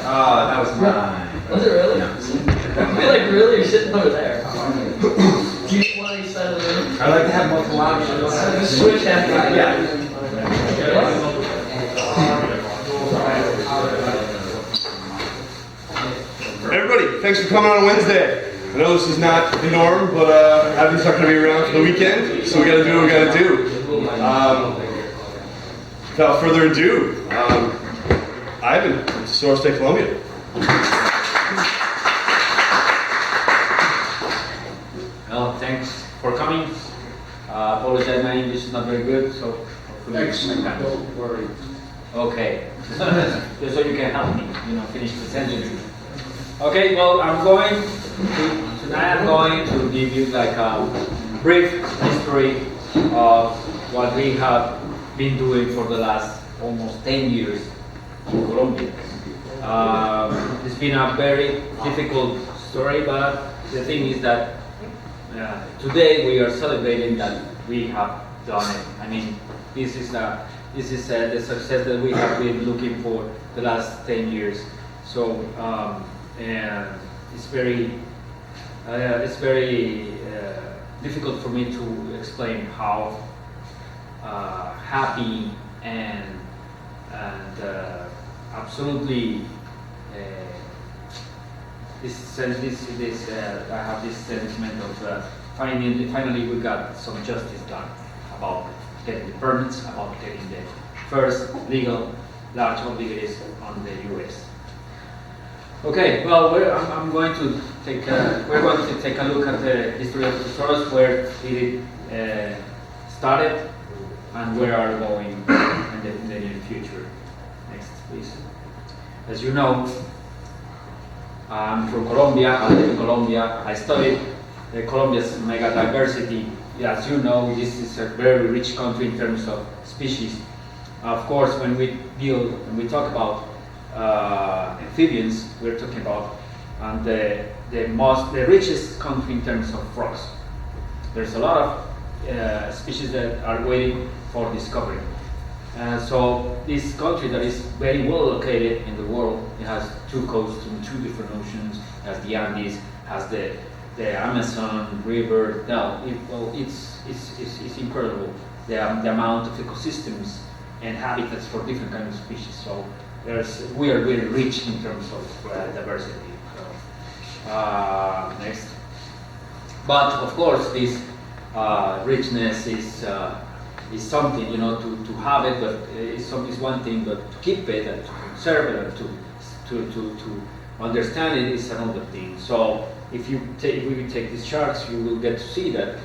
Oh, that was mine. Was it really? Yeah. You're like really sitting over there. Do you want to side of the room? I like to have multiple options. Switch half. Yeah. Everybody, thanks for coming on a Wednesday. I know this is not the norm, but Abby's not going to be around for the weekend, so we got to do what we got to do. Without further ado, Ivan, Tesoros de Colombia. Well, thanks for coming. Apologize, my English is not very good, so hopefully Don't worry. okay. Just so you can help me, finish the sentence. Okay, well, tonight I'm going to give you like a brief history of what we have been doing for the last almost 10 years in Colombia. It's been a very difficult story, but the thing is that today we are celebrating that we have done it. I mean, this is the success that we have been looking for the last 10 years. So, and it's very difficult for me to explain how happy and absolutely I have this sentiment of finally we got some justice done about getting the permits, about getting the first legal large obligations on the U.S. Okay, well, we're going to take a look at the history of Tesoros, where it started and where are we going in the near future. Next, please. As you know, I'm from Colombia. I live in Colombia. I studied Colombia's mega diversity. As you know, this is a very rich country in terms of species. Of course, when we talk about amphibians, we're talking about the richest country in terms of frogs. There's a lot of species that are waiting for discovery. So this country that is very well located in the world, it has two coasts and two different oceans. It has the Andes, has the Amazon River. It's incredible the amount of ecosystems and habitats for different kinds of species. So we are very rich in terms of diversity. Next, but of course this richness is something to have it, but it's one thing, but to keep it and to conserve it and to understand it is another thing. So if we take these charts, you will get to see that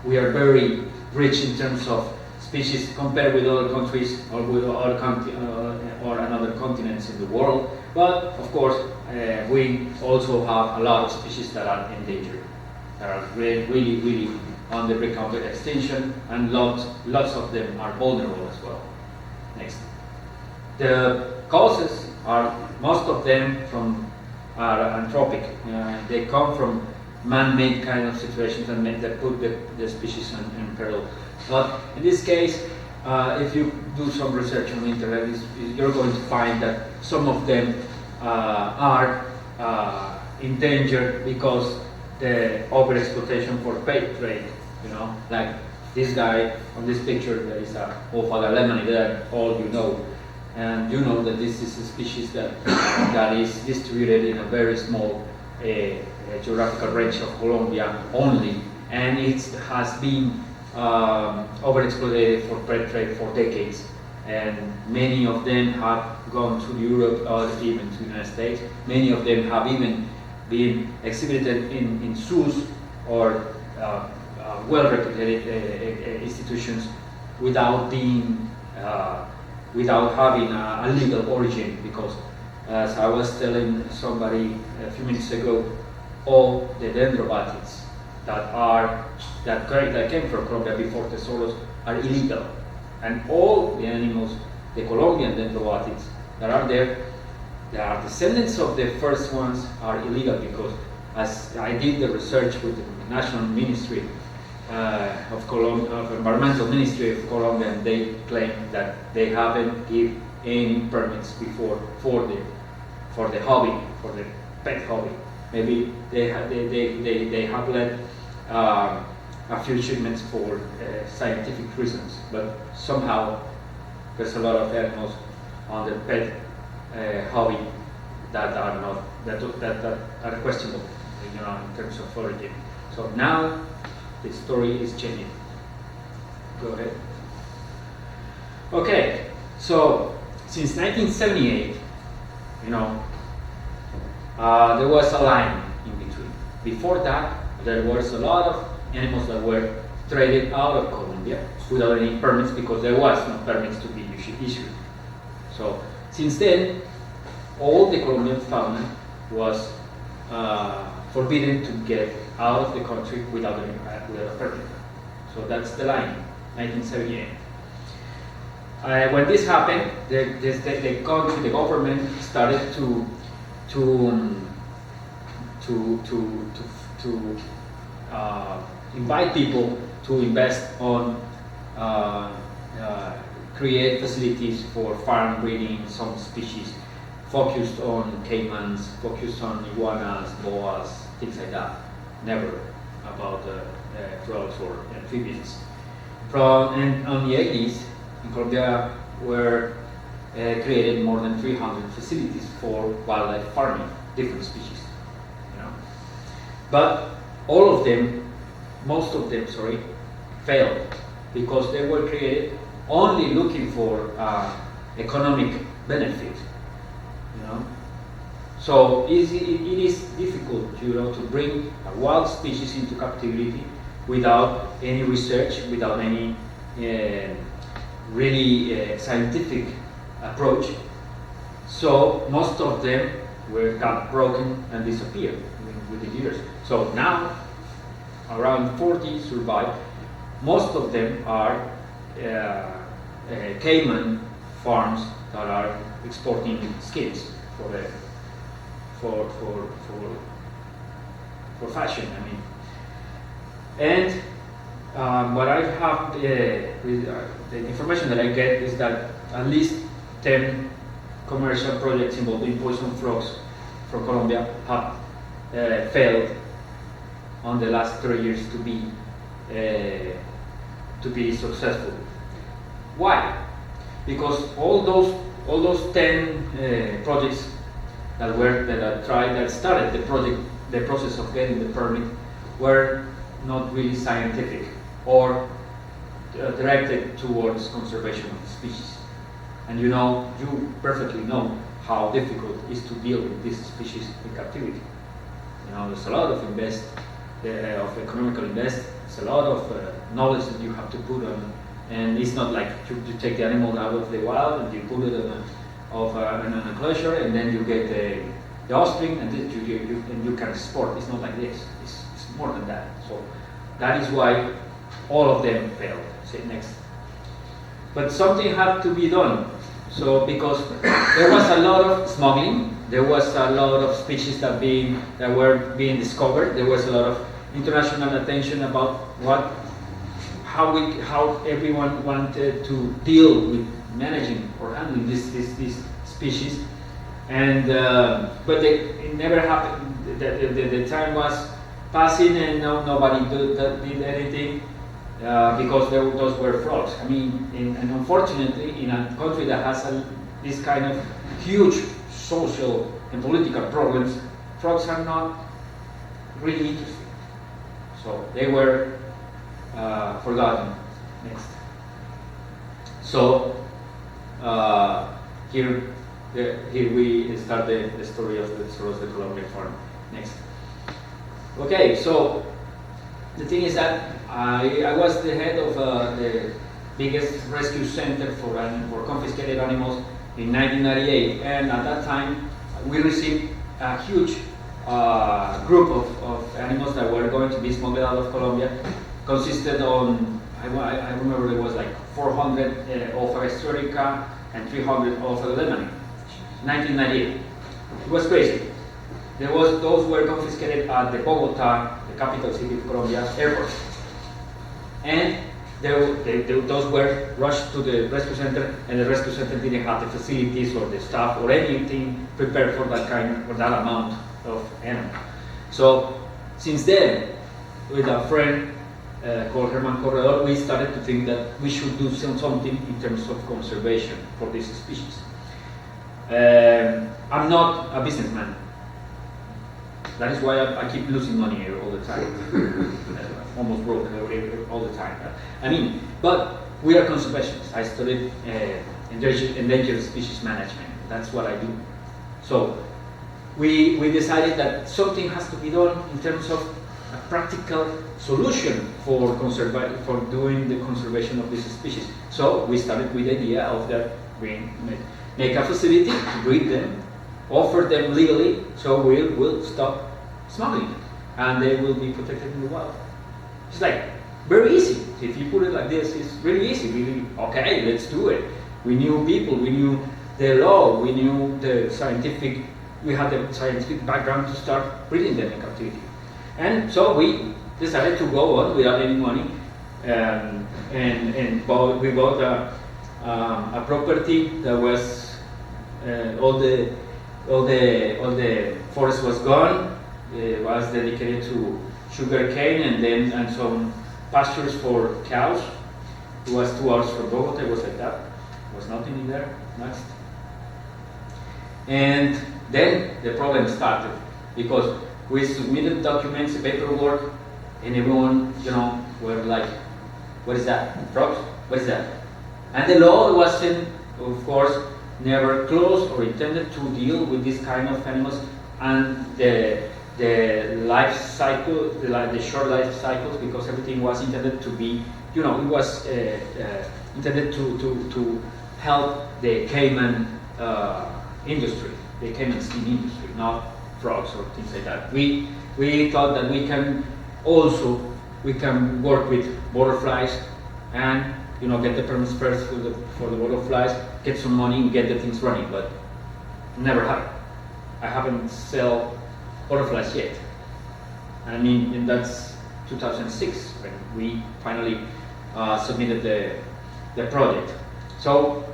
we are very rich in terms of species compared with other countries or with other or another continents in the world. But of course, we also have a lot of species that are endangered, that are really on the brink of extinction, and lots of them are vulnerable as well. Next, the causes are most of them are anthropic. They come from man-made kind of situations and that put the species in peril. But in this case, if you do some research on the internet, you're going to find that some of them are endangered because the overexploitation for pet trade. Like this guy on this picture, there is a Ophaga lemani there, all you know. And you know that this is a species that is distributed in a very small geographical range of Colombia only, and it has been overexploited for pet trade for decades. And many of them have gone to Europe or even to the United States. Many of them have even been exhibited in zoos or well-reputed institutions without having a legal origin, because as I was telling somebody a few minutes ago, all the dendrobatids that came from Colombia before Tesoros are illegal, and all the animals, the Colombian dendrobatids that are there, they are descendants of the first ones, are illegal, because as I did the research with the National Ministry of Environmental Ministry of Colombia, and they claim that they haven't given any permits before for the for the hobby, for the pet hobby. Maybe they have led a few shipments for scientific reasons, but somehow there's a lot of animals on the pet hobby that are not that are questionable, you know, in terms of origin. So now the story is changing. Go ahead. Okay, so since 1978, you know, there was a line in between. Before that, there was a lot of animals that were traded out of Colombia without any permits because there was no permits to be issued. So since then, all the Colombian fauna was forbidden to get out of the country without a permit. So that's the line, 1978. When this happened, the country, the government started to invite people to invest on create facilities for farm breeding some species, focused on caimans, focused on iguanas, boas, things like that. Never about frogs or amphibians. And on the 80s, in Colombia were created more than 300 facilities for wildlife farming, different species. You know, but all of them, most of them, sorry, failed because they were created only looking for economic benefit. You know, so it is difficult, you know, to bring a wild species into captivity without any research, without any really scientific approach. So most of them got broken and disappeared with the years. So now around 40 survive. Most of them are caiman farms that are exporting skins for fashion. I mean, and what I have the information that I get is that at least 10 commercial projects involving poison frogs from Colombia have failed on the last 3 years to be successful. Why? Because all those 10 projects that started the process of getting the permit were not really scientific or directed towards conservation of the species. And you perfectly know how difficult it is to deal with this species in captivity. You know, there's a lot of economical invest. It's a lot of knowledge that you have to put on, and it's not like you take the animal out of the wild and you put it in an enclosure and then you get the offspring and then you can export. It's not like this. It's more than that. So that is why all of them failed. Say next. But something had to be done. So because there was a lot of smuggling, there was a lot of species that were being discovered. There was a lot of international attention about how everyone wanted to deal with managing or handling this species, and but it never happened. The time was passing and nobody did anything because those were frogs. I mean, and unfortunately, in a country that has this kind of huge social and political problems, frogs are not really interesting. So they were forgotten. Next. So here we start the story of the Tesoros, the Colombian farm. Next. Okay, so the thing is that I was the head of the biggest rescue center for confiscated animals in 1998, and at that time we received a huge group of animals that were going to be smuggled out of Colombia. Consisted on, I remember it was like 400 Alpha Historica and 300 Alpha Lemani. 1998. It was crazy. Those were confiscated at the Bogota, the capital city of Colombia, airport. And those were rushed to the rescue center, and the rescue center didn't have the facilities or the staff or anything prepared for that amount of animal. So since then, with a friend called Herman Corredor, we started to think that we should do something in terms of conservation for this species. I'm not a businessman. That is why I keep losing money all the time. Almost broke all the time. I mean, but we are conservationists. I studied endangered species management. That's what I do. So we decided that something has to be done in terms of a practical solution for doing the conservation of these species. So we started with the idea of that we make a facility to breed them, offer them legally, so we'll stop smuggling, and they will be protected in the wild. It's like very easy. If you put it like this, it's really easy. Okay, let's do it. We knew people, we knew the law, we knew we had the scientific background to start breeding them in captivity. And so we decided to go on without any money, and we bought a property that was all the forest was gone. It was dedicated to sugar cane and some pastures for cows. It was 2 hours from Bogota. It was like that. There was nothing in there. Next. And then the problem started because we submitted documents, paperwork, and everyone, were like, "What is that? Frogs? What is that?" And the law wasn't, of course, never closed or intended to deal with this kind of animals, and the life cycle, the short life cycles, because everything was intended to be, it was intended to help the caiman industry, the caiman skin industry, not frogs or things like that. We thought that we can work with butterflies and get the permits first for the butterflies, get some money and get the things running, but never happened. I haven't sell butterflies yet. I mean, and that's 2006 when we finally submitted the project. So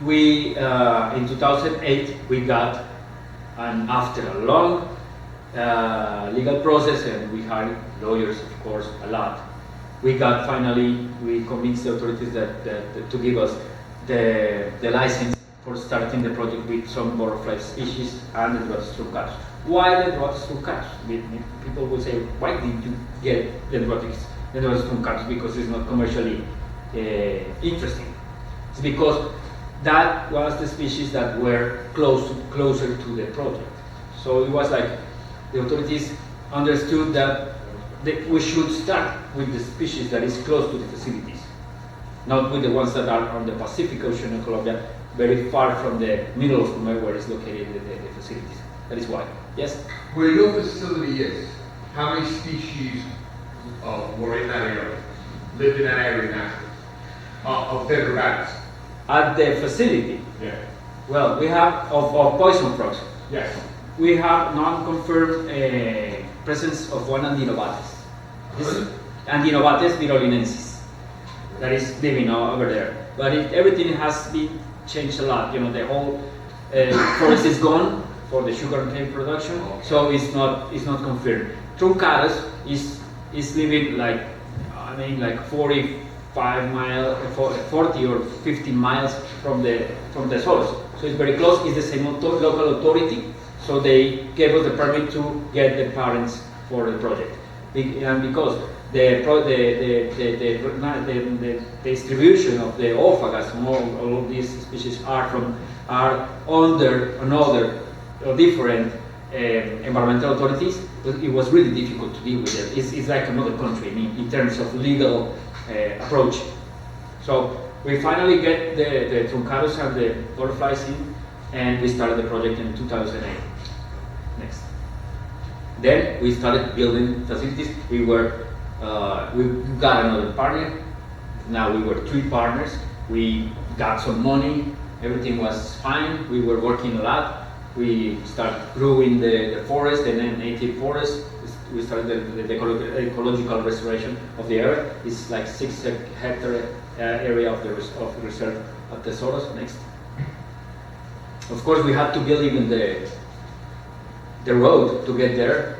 we in 2008 we got, and after a long legal process, and we hired lawyers, of course, a lot, we convinced the authorities that to give us the license for starting the project with some butterfly species and the Drotis truncatus. Why the Drotis truncatus? People will say, why did you get the Drotis truncatus? Because it's not commercially interesting. It's because that was the species that were closer to the project. So it was like the authorities understood that we should start with the species that is close to the facilities, not with the ones that are on the Pacific Ocean in Colombia, very far from the middle of Colombia where is located the facilities. That is why. Yes? Where your facility is, how many species were in that area, lived in that area naturally, of dead rabbits? At the facility? Yeah. Well, we have of poison frogs. Yes. We have non-confirmed presence of one Andinobates. Andinobates virolinensis. That is living over there. But everything has been changed a lot. The whole forest is gone for the sugar cane production, okay. So it's not confirmed. Truncatus is living like 45 miles, 40 or 50 miles from the Tesoros. So it's very close. It's the same local authority. So they gave us the permit to get the parents for the project, and because the distribution of the ophagas, all of these species are under another different environmental authorities. It was really difficult to deal with it. It's like another country in terms of legal approach. So we finally get the truncatus and the butterflies in, and we started the project in 2008. Next. Then we started building facilities. We got another partner. Now we were 3 partners. We got some money. Everything was fine. We were working a lot. We started growing the forest, and then native forest we started the ecological restoration of the area. It's like 6 hectare area of the reserve at Tesoros. Next. Of course, we had to build even the road to get there,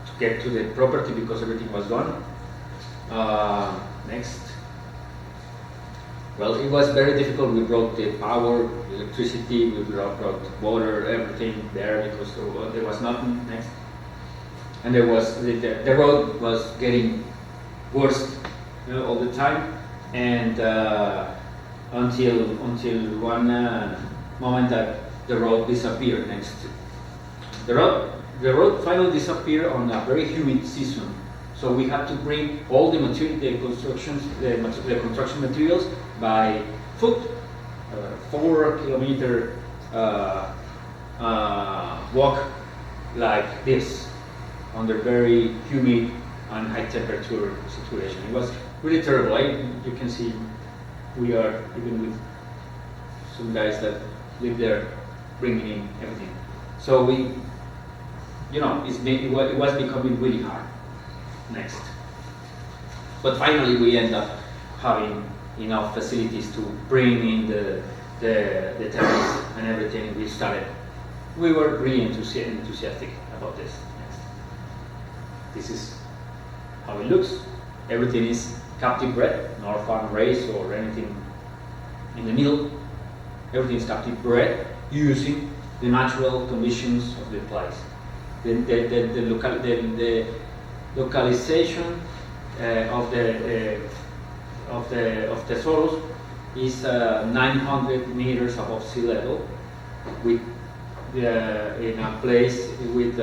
to get to the property because everything was gone. Next. Well, it was very difficult. We brought the power, electricity, we brought water, everything there because there was nothing. Next. And there was the road was getting worse, all the time, and until one moment that the road disappeared. Next, the road finally disappeared on a very humid season, so we had to bring all the material, the construction materials by foot, 4 kilometer walk like this, under very humid and high temperature situation. It was really terrible. You can see we are, even with some guys that live there, bringing in everything. So we, it was becoming really hard. Next. But finally we end up having enough facilities to bring in the tenants and everything. We were really enthusiastic about this. This is how it looks. Everything is captive bred, no farm raised or anything in the middle. Everything is captive bred using the natural conditions of the place. The localization of Tesoros is 900 meters above sea level, with in a place with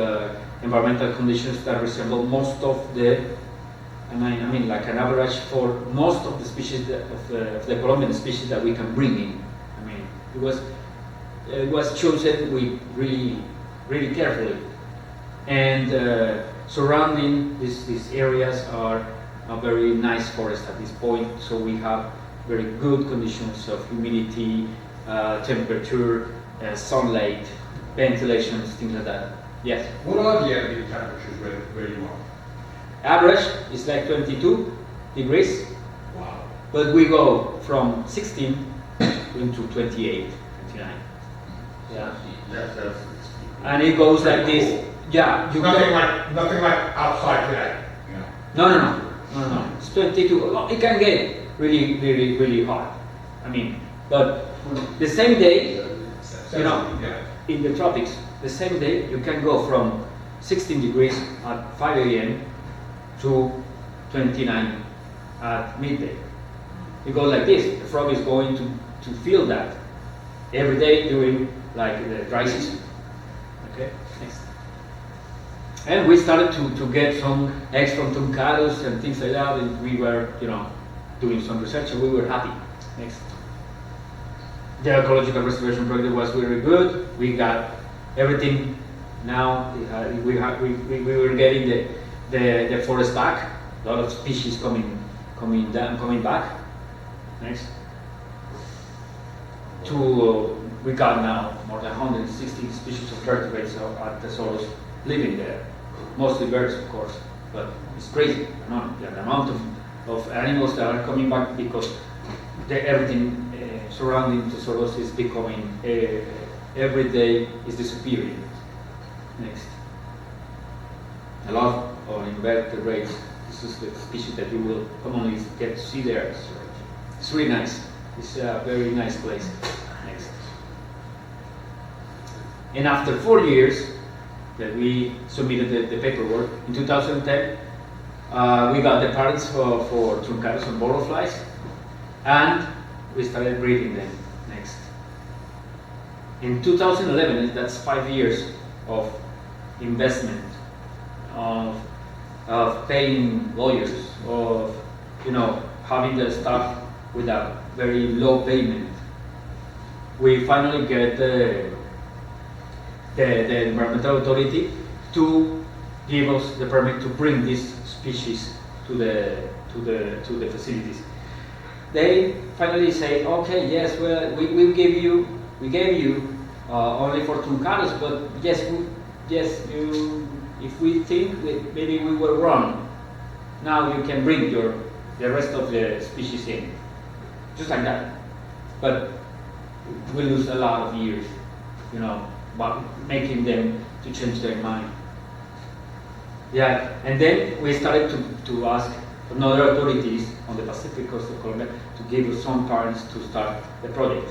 environmental conditions that resemble most of the, I mean like an average for most of the species of the Colombian species that we can bring in. I mean, it was chosen with really carefully, and surrounding these areas are a very nice forest at this point. So we have very good conditions of humidity, temperature, sunlight, ventilation, things like that. Yes. What are the ambient temperatures where you are? Average is like 22 degrees. Wow. But we go from 16 into 28, 29. Yeah. That's And it goes like this. Yeah. nothing like outside today. No. It's 22. Well, it can get really hot. I mean, but the same day, in the tropics, the same day you can go from 16 degrees at 5 a.m. to 29 at midday. You go like this. The frog is going to feel that every day during like the dry season. Okay, next. And we started to get some eggs from tuncados and things like that, and we were, doing some research, and we were happy. Next. The ecological restoration project was very good. We got everything. Now we were getting the forest back. A lot of species coming back. Next. We got now more than 160 species of vertebrates at Tesoros living there. Mostly birds, of course, but it's crazy. The amount of animals that are coming back because everything surrounding Tesoros is becoming, every day is disappearing. Next. A lot of invertebrates. This is the species that you will commonly get to see there. It's really nice. It's a very nice place. Next. And after 4 years that we submitted the paperwork, in 2010, we got the parents for truncados and butterflies, and we started breeding them. Next. In 2011, that's 5 years of investment, of paying lawyers, of having the staff with a very low payment. We finally get the environmental authority to give us the permit to bring these species to the facilities. They finally say, okay, yes, well, we gave you only for truncados, but yes, you if we think that maybe we were wrong, now you can bring the rest of the species in, just like that. But we lose a lot of years, but making them to change their mind. Yeah, and then we started to ask another authorities on the Pacific coast of Colombia to give us some funds to start the project.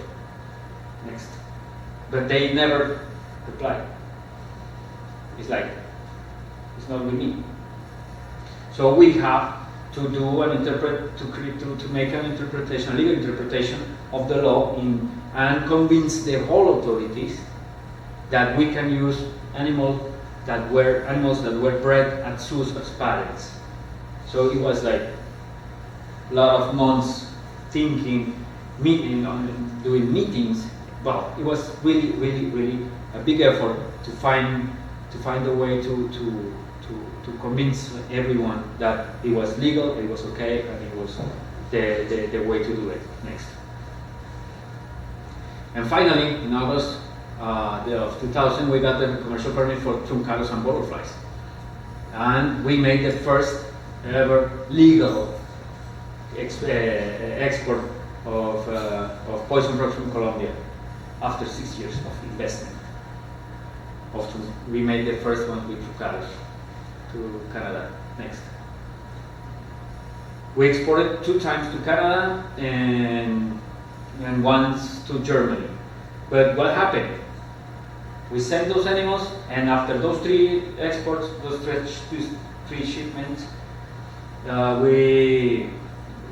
Next. But they never replied. It's like, it's not with me. So we have to do to make an interpretation, a legal interpretation of the law and convince the whole authorities that we can use animals that were bred at zoos as parents. So it was like a lot of months thinking, doing meetings. But it was really a big effort to find a way to convince everyone that it was legal, it was okay, and it was the way to do it. Next. And finally, in August of 2000, we got the commercial permit for truncados and butterflies. And we made the first ever legal export of poison frogs from Colombia after 6 years of investment. We made the first one with truncados to Canada. Next. We exported 2 times to Canada and once to Germany. But what happened? We sent those animals, and after those 3 exports, those 3 shipments, we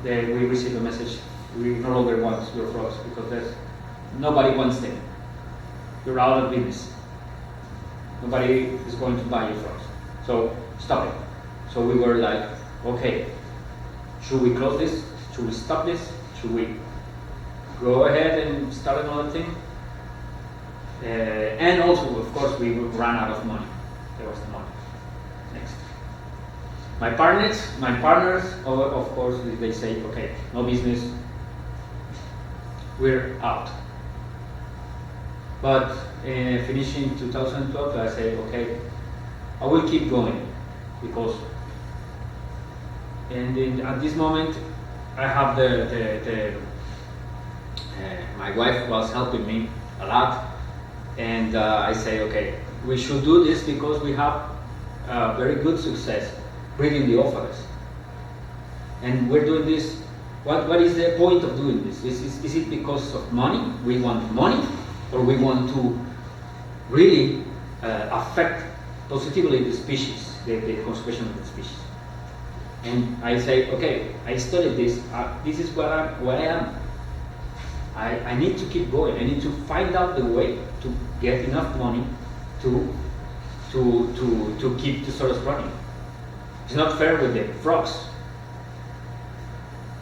received a message: we no longer want your frogs because nobody wants them. You're out of business. Nobody is going to buy your frogs. So stop it. So we were like, okay, should we close this? Should we stop this? Should we go ahead and start another thing? And also, of course, we ran out of money. There was no money. Next. My partners, of course, they say, okay, no business, we're out. But finishing 2012, I say, okay, I will keep going because, at this moment, I have my wife was helping me a lot. And I say, okay, we should do this because we have very good success breeding the ovaries. And we're doing this, what is the point of doing this? Is it because of money? We want money? Or we want to really affect positively the species, the conservation of the species? And I say, okay, I studied this, this is where I am. I need to keep going. I need to find out the way to get enough money to keep Tesoros running. It's not fair with the frogs.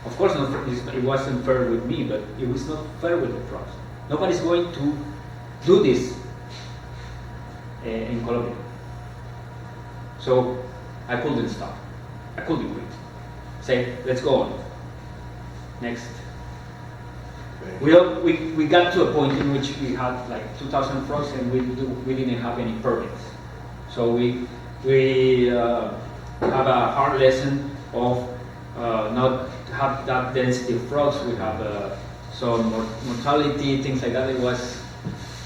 Of course, it wasn't fair with me, but it was not fair with the frogs. Nobody's going to do this in Colombia. So I couldn't stop. I couldn't quit. Say, let's go on. Next. We got to a point in which we had like 2,000 frogs and we didn't have any permits. So we have a hard lesson of not have that density of frogs. We have some mortality, things like that. It was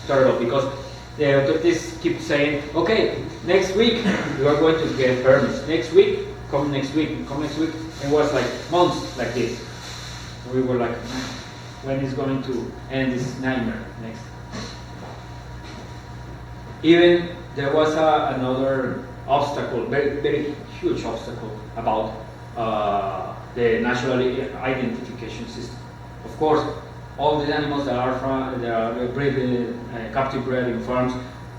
terrible because the authorities keep saying, okay, next week you are going to get permits. Next week, come next week, come next week. It was like months like this. We were like, when is going to end this nightmare? Next. Even there was another obstacle, very huge obstacle about the national identification system. Of course, all the animals that are bred, captive bred in farms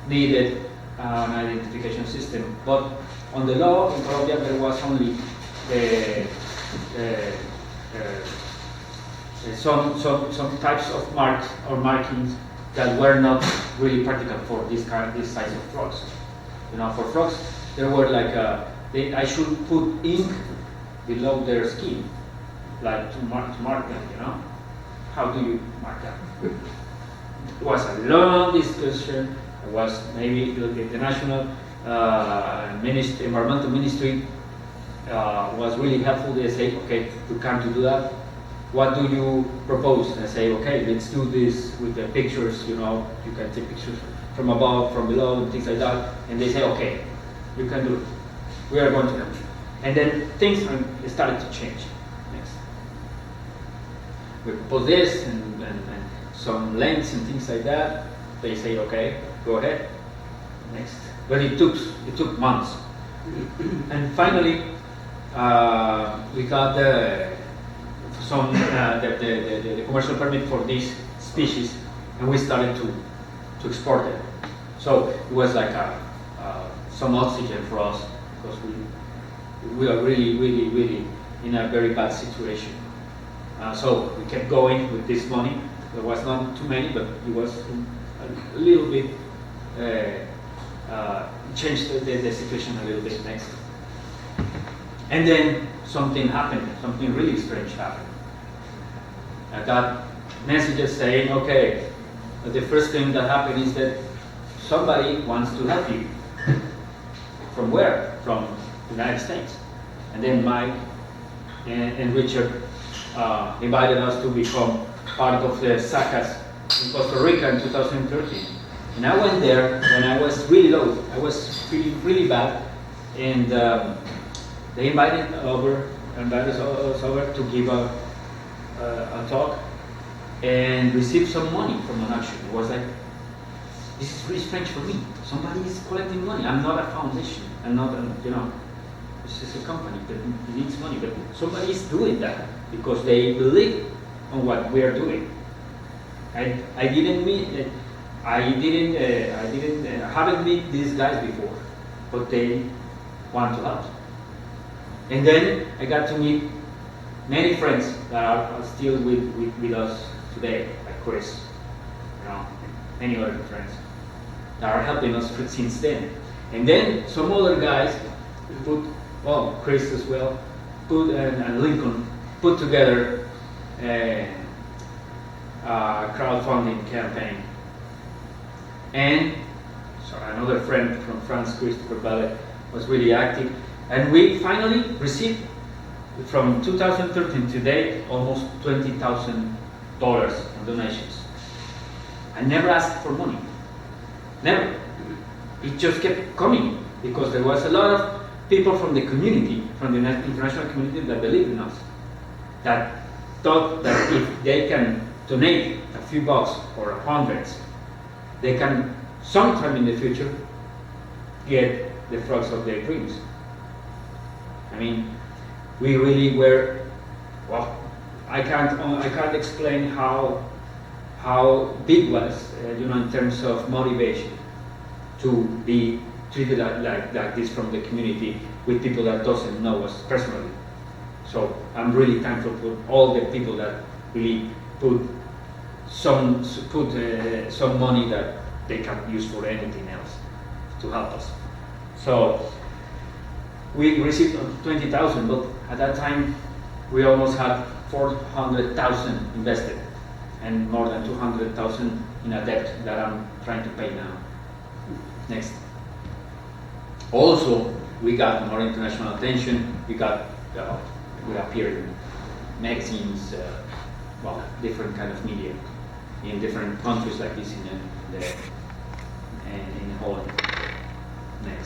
needed an identification system. But on the law in Colombia, there was only some types of marks or markings that were not really practical for this size of frogs. For frogs, there were like I should put ink below their skin, like to mark them. How do you mark that? It was a long discussion. It was maybe the national environmental ministry was really helpful. They say, okay, we can't do that. What do you propose? And I say, okay, let's do this with the pictures, you know, you can take pictures from above, from below, and things like that. And they say, okay, you can do it. We are going to help you. And then things started to change. Next. We propose this and some lengths and things like that. They say, okay, go ahead. Next. But it took months. And finally, we got the commercial permit for this species, and we started to export it. So it was like some oxygen for us, because we are really in a very bad situation. So we kept going with this money. There was not too many, but it was a little bit changed the situation a little bit. Next. And then something happened, something really strange happened. I got messages saying, okay, the first thing that happened is that somebody wants to help you. From where? From the United States. And then Mike and Richard invited us to become part of the SACAS in Costa Rica in 2013. And I went there when I was really low. I was feeling really bad. And they invited us over to give a talk and receive some money from an auction. It was like, this is really strange for me. Somebody is collecting money. I'm not a foundation. I'm not, this is a company that needs money. But somebody is doing that because they believe on what we are doing. I haven't met these guys before, but they want to help. And then I got to meet many friends that are still with us today, like Chris, many other friends that are helping us since then. And then some other guys Chris as well, and Lincoln put together a crowdfunding campaign. And another friend from France, Christopher Ballet, was really active. And we finally received, from 2013 to date, almost $20,000 in donations. I never asked for money. Never. It just kept coming because there was a lot of people from the community, from the international community, that believed in us, that thought that if they can donate a few bucks or hundreds, they can sometime in the future get the fruits of their dreams. I mean, we really were, I can't explain how big was, in terms of motivation to be treated like this from the community with people that doesn't know us personally. So I'm really thankful for all the people that really put some money that they can use for anything else to help us. So we received 20,000, but at that time we almost had 400,000 invested and more than 200,000 in a debt that I'm trying to pay now. Next. Also, we got more international attention. We appeared in magazines, different kind of media in different countries like this in Holland. Next.